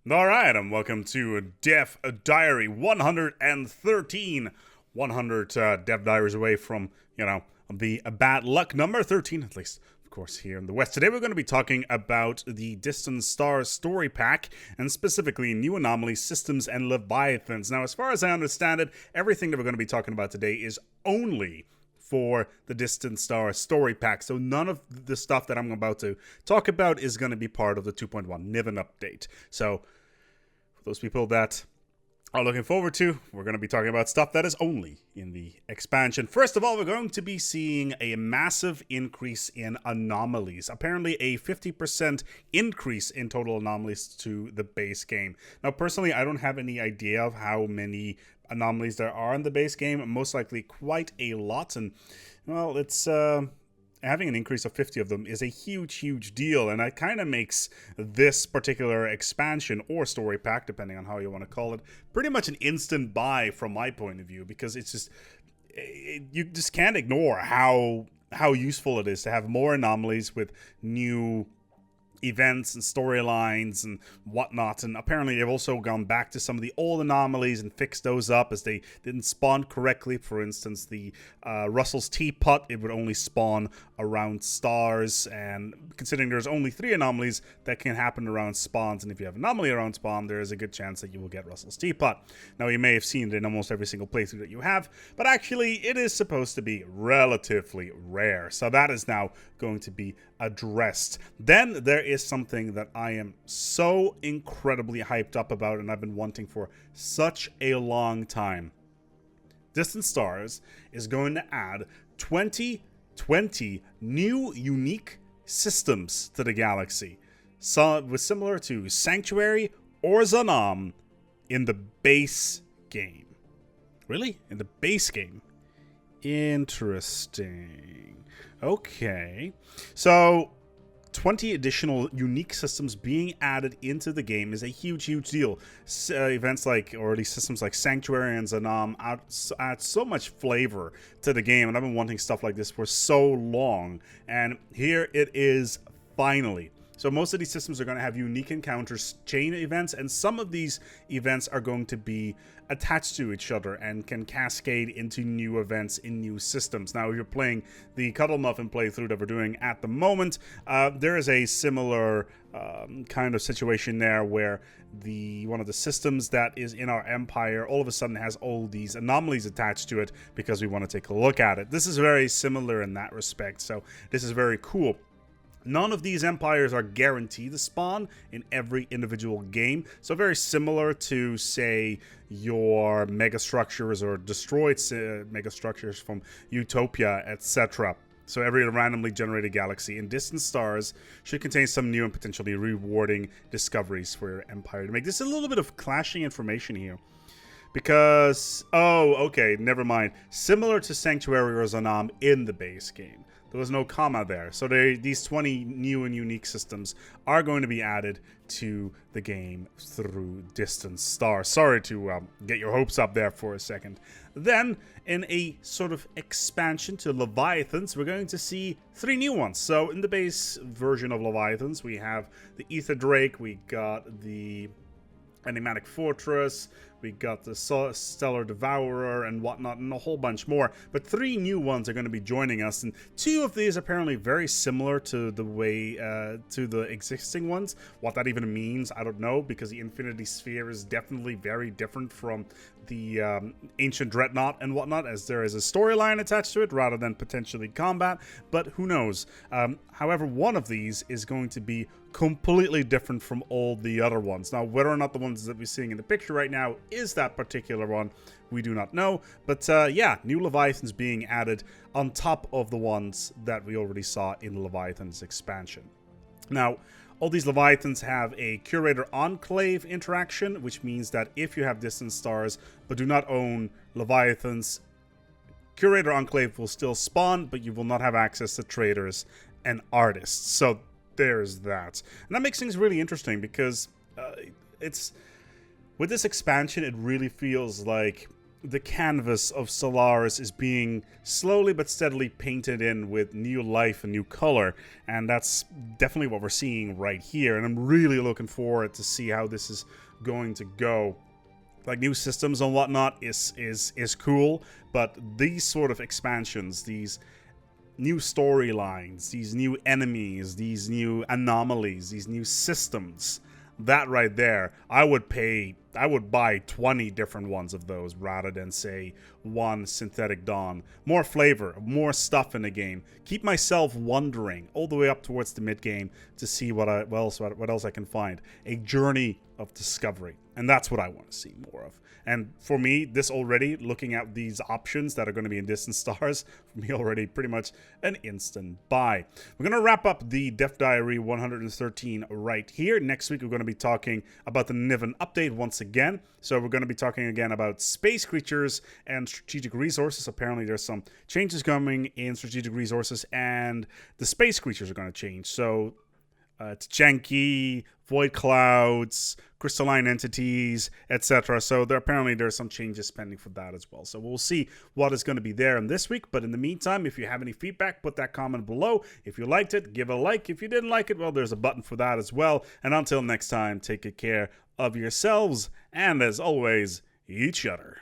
Alright, and welcome to Dev Diary 113. 100 Dev Diaries away from, the bad luck number 13, at least, of course, here in the West. Today we're going to be talking about the Distant Stars story pack, and specifically new anomalies, systems, and Leviathans. Now, as far as I understand it, everything that we're going to be talking about today is only for the Distant Star story pack. So none of the stuff that I'm about to talk about is going to be part of the 2.1 Niven update. So for those people that are looking forward to, we're going to be talking about stuff that is only in the expansion. First of all, we're going to be seeing a massive increase in anomalies. Apparently a 50% increase in total anomalies to the base game. Now, personally, I don't have any idea of how many anomalies there are in the base game. Most likely quite a lot, and well, it's having an increase of 50 of them is a huge deal, and that kind of makes this particular expansion or story pack, depending on how you want to call it, pretty much an instant buy from my point of view, because it's just you just can't ignore how useful it is to have more anomalies with new events and storylines and whatnot. And apparently they've also gone back to some of the old anomalies and fixed those up as they didn't spawn correctly. For instance, the Russell's teapot, it would only spawn around stars, and considering there's only 3 anomalies that can happen around spawns, and if you have an anomaly around spawn, there is a good chance that you will get Russell's teapot. Now, you may have seen it in almost every single playthrough that you have, but actually it is supposed to be relatively rare, so that is now going to be addressed. Then there is something that I am so incredibly hyped up about, and I've been wanting for such a long time. Distant Stars is going to add 20 new unique systems to the galaxy, similar to Sanctuary or Zanam in the base game. Really? In the base game? Interesting. Okay. So 20 additional unique systems being added into the game is a huge deal. Events like, or at least systems like Sanctuary and Zanam add so much flavor to the game, and I've been wanting stuff like this for so long, and here it is finally. So most of these systems are going to have unique encounters, chain events, and some of these events are going to be attached to each other and can cascade into new events in new systems. Now, if you're playing the Cuddle Muffin playthrough that we're doing at the moment, there is a similar kind of situation there where one of the systems that is in our empire all of a sudden has all these anomalies attached to it because we want to take a look at it. This is very similar in that respect, so this is very cool. None of these empires are guaranteed to spawn in every individual game, so very similar to, say, your megastructures or destroyed megastructures from Utopia, etc. So every randomly generated galaxy in Distant Stars should contain some new and potentially rewarding discoveries for your empire to make. This is a little bit of clashing information here. Because, oh, okay, never mind. Similar to Sanctuary or Zanam in the base game. There was no comma there. So these 20 new and unique systems are going to be added to the game through Distant Stars. Sorry to get your hopes up there for a second. Then, in a sort of expansion to Leviathans, we're going to see 3 new ones. So in the base version of Leviathans, we have the Ether Drake, we got the Enigmatic Fortress, we got the Stellar Devourer and whatnot, and a whole bunch more. But 3 new ones are going to be joining us, and 2 of these apparently very similar to the way to the existing ones. What that even means, I don't know, because the Infinity Sphere is definitely very different from the Ancient Dreadnought and whatnot, as there is a storyline attached to it rather than potentially combat. But who knows? However, one of these is going to be completely different from all the other ones. Now, whether or not the ones that we're seeing in the picture right now is that particular one, we do not know. But yeah, new Leviathans being added on top of the ones that we already saw in the Leviathans expansion. Now, all these Leviathans have a Curator Enclave interaction, which means that if you have Distant Stars but do not own Leviathans, Curator Enclave will still spawn, but you will not have access to traders and artists. So there's that. And that makes things really interesting because it's with this expansion, it really feels like the canvas of Stellaris is being slowly but steadily painted in with new life and new color, and that's definitely what we're seeing right here. And I'm really looking forward to see how this is going to go. Like, new systems and whatnot is cool, but these sort of expansions, these new storylines, these new enemies, these new anomalies, these new systems, that right there, I would buy 20 different ones of those rather than, say, one Synthetic Dawn. More flavor, more stuff in the game. Keep myself wondering all the way up towards the mid-game to see what else I can find. A journey of discovery. And that's what I want to see more of. And for me, this already, looking at these options that are going to be in Distant Stars, for me already pretty much an instant buy. We're going to wrap up the Death Diary 113 right here. Next week, we're going to be talking about the Niven update once again. So we're going to be talking again about space creatures and strategic resources. Apparently, there's some changes coming in strategic resources, and the space creatures are going to change. So it's janky, void clouds, crystalline entities, etc. So apparently there's some changes pending for that as well. So we'll see what is going to be there in this week. But in the meantime, if you have any feedback, put that comment below. If you liked it, give it a like. If you didn't like it, well, there's a button for that as well. And until next time, take good care of yourselves and, as always, each other.